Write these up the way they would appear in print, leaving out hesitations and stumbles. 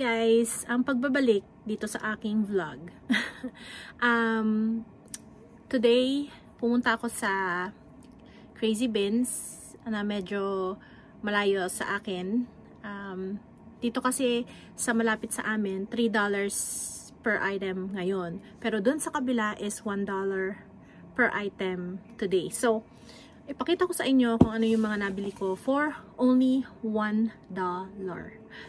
guys, ang pagbabalik dito sa aking vlog. Today, pumunta ako sa Crazy Beans na medyo malayo sa akin. Dito kasi sa malapit sa amin, $3 per item ngayon. Pero dun sa kabila is $1 per item today. So, ipakita ko sa inyo kung ano yung mga nabili ko for only $1.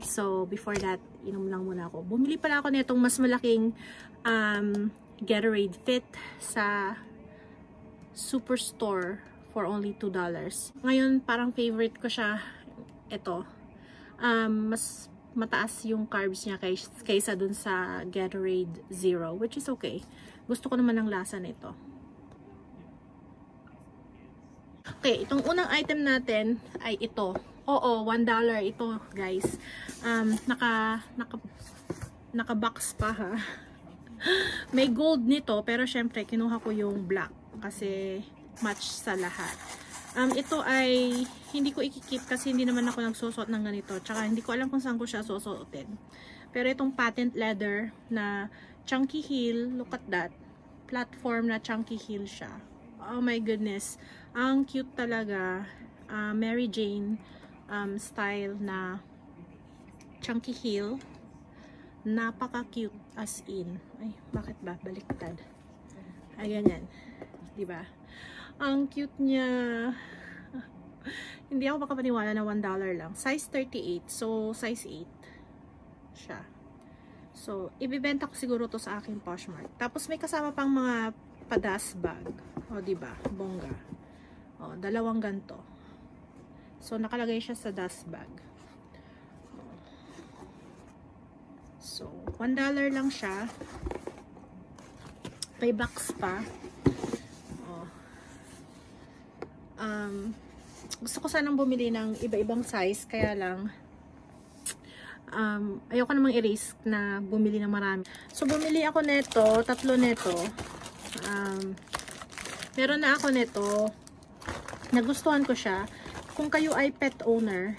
So, before that, inom lang muna ako. Bumili pala ako nitong mas malaking Gatorade Fit sa Superstore for only $2. Ngayon, parang favorite ko siya. Ito. Mas mataas yung carbs niya kaysa dun sa Gatorade Zero, which is okay. Gusto ko naman ang lasa nito. Okay, itong unang item natin ay ito. Oo, $1 ito, guys. Naka-box pa, ha. May gold nito, pero syempre kinuha ko yung black kasi match sa lahat. Ito ay hindi ko ikikip kasi hindi naman ako nagsusot ng ganito. Tsaka hindi ko alam kung saan ko siya susuotin. Pero itong patent leather na chunky heel, look at that. Platform na chunky heel siya. Oh my goodness. Ang cute talaga. Mary Jane style na chunky heel. Napaka-cute as in. Ay, bakit ba? Baliktad. Ayan yan. Diba? Ang cute niya. Hindi ako makapaniwala na $1 lang. Size 38. So, size 8 siya. So, ibibenta ko siguro to sa aking Poshmark. Tapos, may kasama pang mga padas bag. O, diba? Bongga. O, dalawang ganto. So, nakalagay siya sa dust bag. So, $1 lang siya. May box pa. O. Gusto ko sanang bumili ng iba-ibang size. Kaya lang, ayoko namang i-risk na bumili ng marami. So, bumili ako neto. 3 neto. Meron na ako nito. Nagustuhan ko siya. Kung kayo ay pet owner,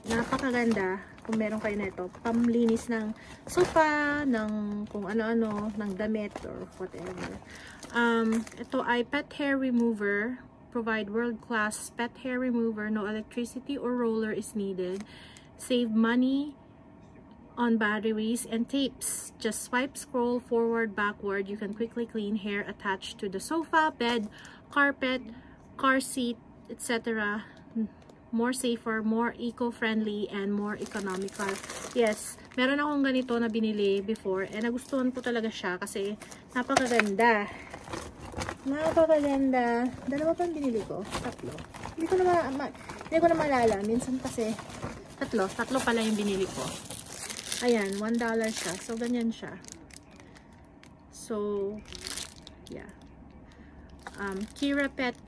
napakaganda kung meron kayo nito. Pamlinis ng sofa, ng kung ano-ano, ng damit or whatever. Ito ay pet hair remover. Provide world-class pet hair remover. No electricity or roller is needed. Save money on batteries and tapes. Just swipe, scroll forward, backward. You can quickly clean hair attached to the sofa, bed, carpet, car seat, etc. More safer, more eco-friendly, and more economical. Yes, meron akong ganito na binili before and nagustuhan ko talaga siya kasi napakaganda. Napakaganda. Dalawa pa binili ko. 3. Hindi ko na maalala. Minsan kasi 3 pala yung binili ko. Ayan, $1 siya. So, ganyan siya. So, yeah. Kira Pet,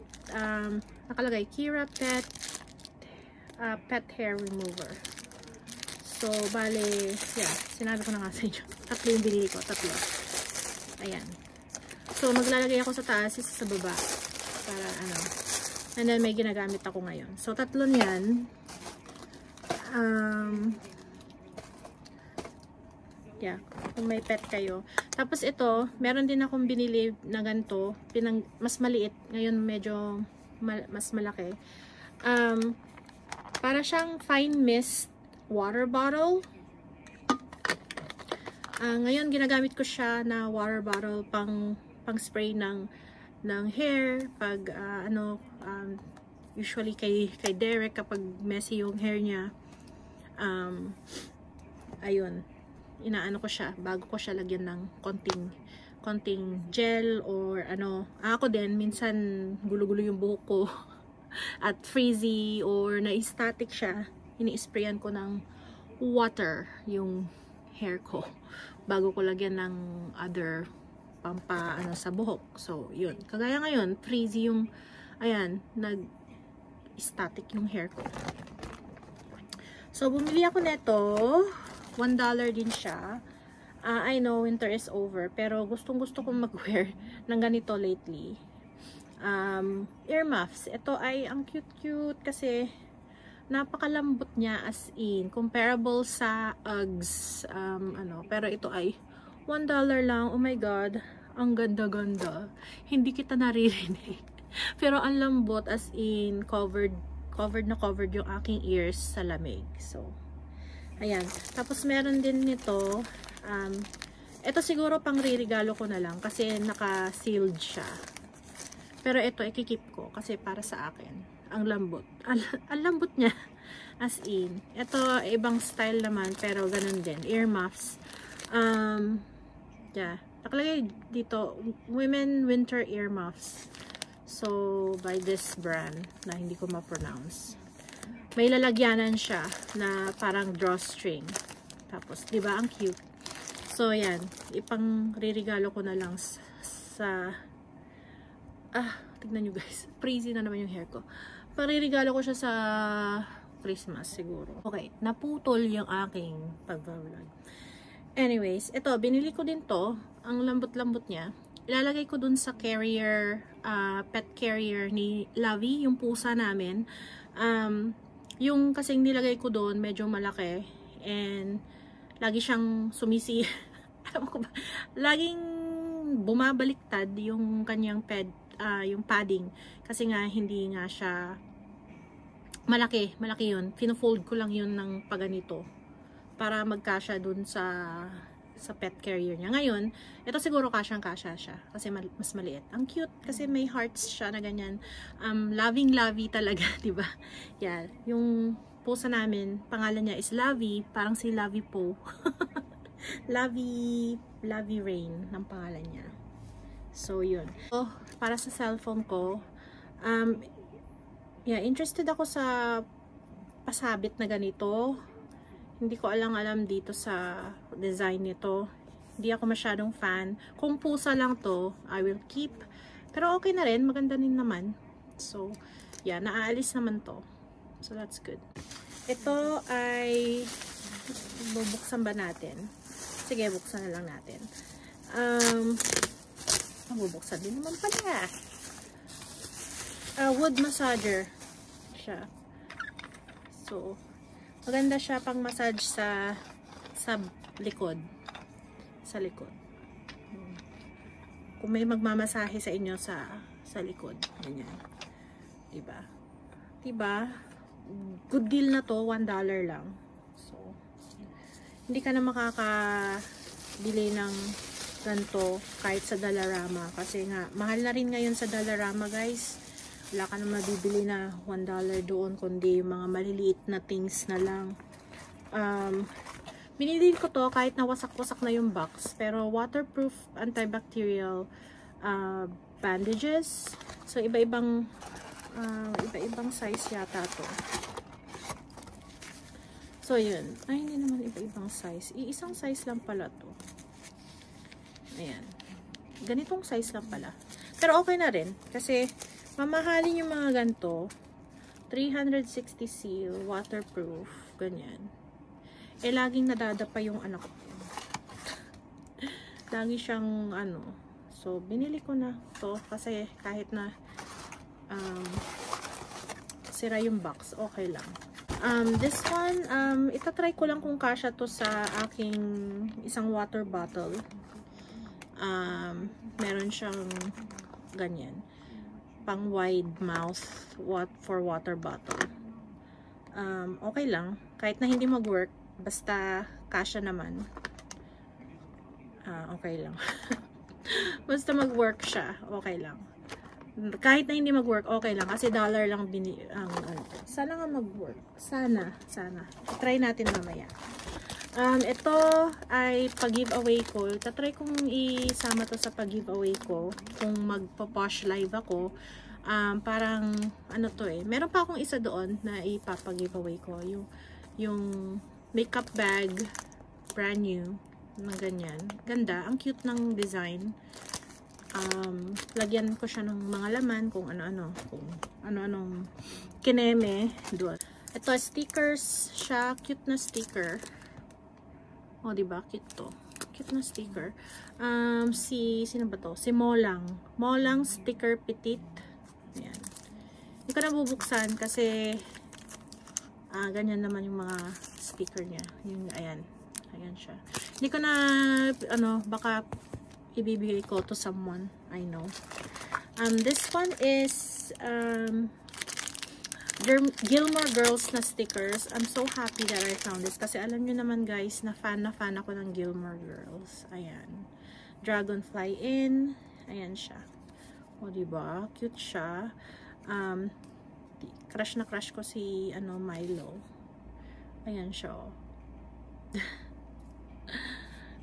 nakalagay, Kira Pet, pet hair remover. So, bale, yeah, sinabi ko na nga sa inyo. 3 yung binili ko, 3. Ayan. So, maglalagay ako sa taas, isa sa baba. Para, ano. And then, may ginagamit ako ngayon. So, 3 yan. Yeah, kung may pet kayo. Tapos ito, meron din akong binili na ganito, mas maliit, ngayon medyo mas malaki. Para siyang fine mist water bottle. Ngayon ginagamit ko siya na water bottle pang spray ng hair pag usually kay Derek kapag messy yung hair niya. Ayun. Inaano ko siya bago ko siya lagyan ng konting gel or ano. Ako din minsan gulo-gulo yung buhok ko at frizzy or na-static siya. Ini-sprayan ko ng water yung hair ko bago ko lagyan ng other ano sa buhok. So, yun. Kagaya ngayon, frizzy yung ayan, nag-static yung hair ko. So, bumili ako nito. $1 din siya. I know winter is over, pero gustong-gusto kong mag-wear ng ganito lately. Earmuffs. Ito ay ang cute-cute kasi Napakalambot niya as in. Comparable sa Uggs. Pero ito ay $1 lang. Oh my God. Ang ganda-ganda. Hindi kita naririnig. Pero ang lambot as in covered yung aking ears sa lamig. So, ayan. Tapos meron din nito. Ito siguro pang ririgalo ko na lang kasi naka-sealed siya. Pero ito ikikip ko kasi para sa akin. Ang lambot. Ang lambot niya. As in. Ito ibang style naman pero ganun din. Earmuffs. Yeah. Nakalagay dito, women winter earmuffs. So, by this brand na hindi ko ma-pronounce. May lalagyanan siya na parang drawstring. Tapos, di ba ang cute? So, yan. Ipang ririgalo ko na lang sa tignan nyo guys. Crazy na naman yung hair ko. Paririgalo ko siya sa Christmas siguro. Okay, naputol yung aking pag-vlog. Anyways, ito, binili ko din to. Ang lambot-lambot niya. Ilalagay ko dun sa carrier, pet carrier ni Lavi, yung pusa namin. Yung kasing nilagay ko dun, medyo malaki. And, lagi siyang sumisi. Alam ko ba? Laging bumabaliktad yung kanyang yung padding. Kasi nga, hindi nga siya malaki. Malaki yun. Pino-fold ko lang yun ng paganito. Para magkasya dun sa pet carrier niya. Ngayon, ito siguro kasyang-kasya siya. Kasi mas maliit. Ang cute. Kasi may hearts siya na ganyan. Loving-lovey talaga, diba? Yan. Yung pusa namin, pangalan niya is Lavi. Parang si Lavi Po. Lavi Rain ng pangalan niya. So, yun. So, para sa cellphone ko, yeah, interested ako sa pasabit na ganito. Hindi ko alam dito sa design nito. Hindi ako masyadong fan. Kung pusa lang to, I will keep. Pero okay na rin. Maganda din naman. So, yeah, naaalis naman to. So, that's good. Ito ay bubuksan ba natin? Sige, buksan na lang natin. Bubuksan din naman pala. Wood massager siya. So, maganda siya pang massage sa likod. Sa likod. Kung may magmamasahe sa inyo sa likod. Ganyan. Diba? Diba? Good deal na to. $1 lang. So, hindi ka na makakabili ng ganito kahit sa Dollarama. Kasi nga, mahal na rin ngayon sa Dollarama, guys. Wala ka na mabibili na $1 doon, kundi yung mga maliliit na things na lang. Binili ko to kahit na wasak-wasak na yung box. Pero waterproof, antibacterial bandages. So, iba-ibang size yata to. So, yun. Ay, hindi naman iba-ibang size. Iisang size lang pala to. Ayan. Ganitong size lang pala. Pero okay na rin. Kasi, mamahalin yung mga ganito. 360 seal, waterproof, ganyan. Laging nadadapa yung anak ko. Lagi siyang, So, binili ko na to kasi kahit na sira yung box, okay lang. This one, itatry ko lang kung kasya to sa aking isang water bottle. Meron siyang ganyan. Pang wide mouth for water bottle. Okay lang. Kahit na hindi mag-work, basta kasya naman. Okay lang. Basta mag-work siya, okay lang. Kahit na hindi mag-work, okay lang. Kasi $1 lang sana nga mag-work. Sana. Try natin mamaya. Ito ay pag-giveaway ko. Tatry kong isama to sa pag-giveaway ko. Kung magpo-posh live ako. Parang, to meron pa akong isa doon na ipapag-giveaway ko. Yung makeup bag, brand new, na ganyan. Ganda. Ang cute ng design. Lagyan ko siya ng mga laman kung ano-ano. Kung ano-anong kineme doon. Ito, stickers siya. Cute na sticker. O, diba? Cute to. Cute na sticker. Sino ba to? Si Molang. Molang sticker petite. Ayan. Hindi ko na bubuksan kasi Ganyan naman yung mga sticker niya. Yung, ayan. Ayan siya. Hindi ko na, baka ibibigay ko to someone. I know. This one is, Gilmore Girls na stickers. I'm so happy that I found this. Kasi alam nyo naman guys, na fan ako ng Gilmore Girls. Ayan. Dragonfly in. Ayan siya. O, diba? Cute siya. Crush na crush ko si, Milo. Ayan siya, oh.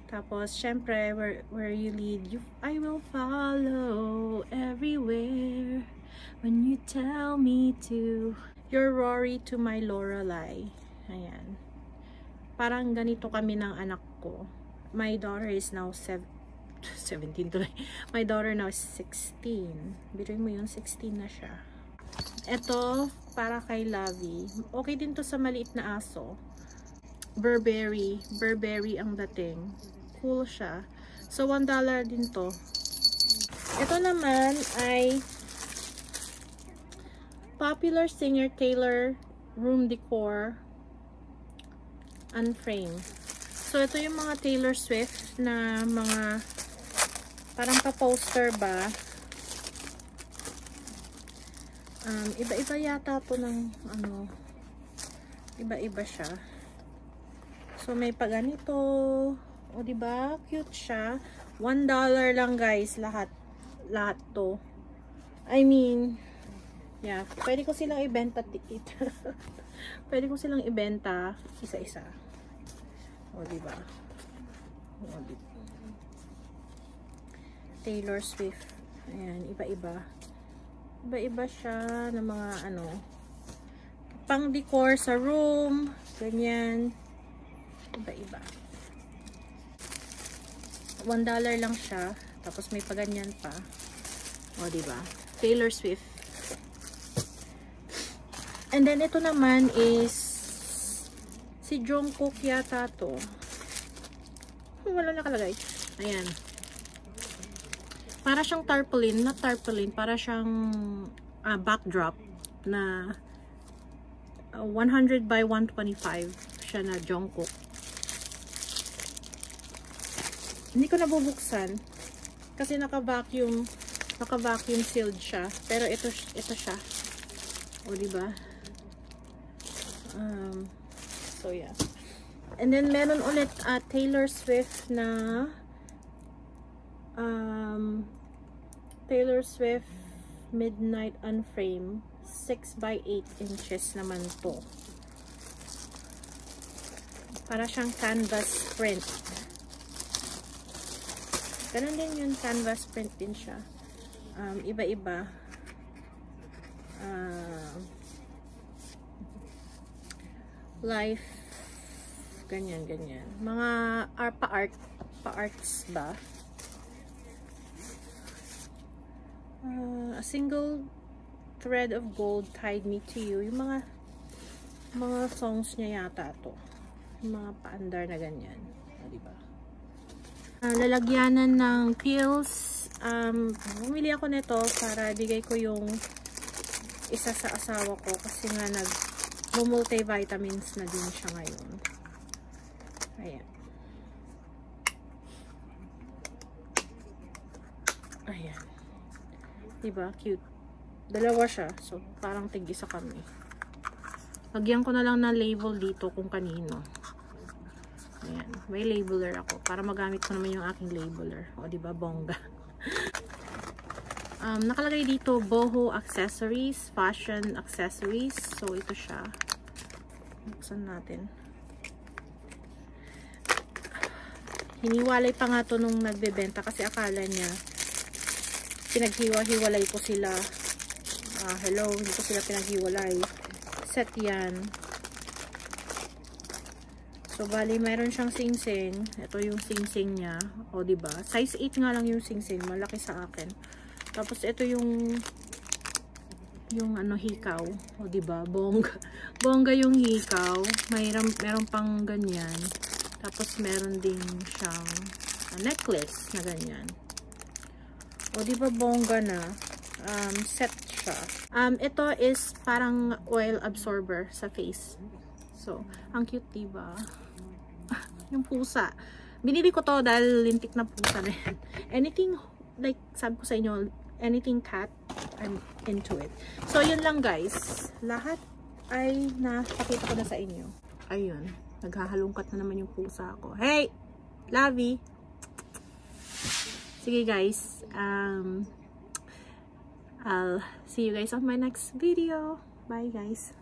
Tapos, syempre, where you lead, I will follow everywhere. When you tell me to, you're Rory to my Lorelai. Ayan. Parang ganito kami ng anak ko. My daughter is now 17 tuloy. My daughter now is 16. Biruin mo yun, 16 na siya. Ito, para kay Lovey. Okay din to sa maliit na aso. Burberry. Burberry ang dating. Cool siya. So, $1 din to. Ito naman ay popular singer Taylor room decor unframed. So, ito yung mga Taylor Swift na mga parang pa-poster ba. Iba-iba yata to ng iba-iba siya. So, may pa ganito. O, diba? Cute siya. $1 lang guys, lahat to. I mean, yeah, pwede ko silang ibenta pwede ko silang ibenta isa-isa. O, diba? O, diba? Taylor Swift. Ayan, iba-iba. Iba-iba siya ng mga pang decor sa room. Ganyan. Iba-iba. $1 lang siya. Tapos may paganyan pa. O, diba? Taylor Swift. And then, ito naman is si Jungkook yata to. Wala nakalagay. Ayan. Para siyang tarpaulin. Not tarpaulin. Para siyang backdrop na 100 by 125 siya na Jungkook. Hindi ko nabubuksan kasi naka-vacuum sealed siya. Pero ito siya. O, diba? So, yeah. And then, meron ulit Taylor Swift na Taylor Swift Midnight Unframed 6 by 8 inches naman to. Para siyang canvas print. Ganun din yung canvas print din siya. Iba-iba. Life. Ganyan. Mga pa-arts ba? A single thread of gold tied me to you. Yung mga songs niya yata to. Yung mga paandar na ganyan. Diba? Lalagyanan ng pills. Bumili ako nito para bigay ko yung isa sa asawa ko kasi nga multivitamins na din siya ngayon. Ayan. Ayan. Diba? Cute. Dalawa siya. So, parang tig-isa kami. Lagyan ko na lang ng label dito kung kanino. Ayan. May labeler ako. Para magamit ko naman yung aking labeler. O, diba? Bongga. Nakalagay dito, boho accessories, fashion accessories. So, ito siya. Buksan natin. Hiniwalay pa nga to nung nagbebenta kasi akala niya pinaghiwa-hiwalay ko sila. Hello, hindi ko sila pinaghiwalay. Set yan. So, bali, mayroon siyang sing-sing. Ito yung sing-sing niya. O, diba? Size 8 nga lang yung sing-sing. Malaki sa akin. Tapos, ito yung hikaw. O, diba? Bongga. Bongga yung hikaw. Meron pang ganyan. Tapos, meron din siyang necklace na ganyan. O, diba? Bongga na. Set siya. Ito is parang oil absorber sa face. So, ang cute, diba? Yung pusa. Binili ko to dahil lintik na pusa na yan. Anything, like, sabi ko sa inyo, anything cat, I'm into it. So, yun lang guys. Lahat ay napakita ko na sa inyo. Ayun. Naghahalungkat na naman yung pusa ko. Hey! Lovey! Sige guys. I'll see you guys on my next video. Bye guys.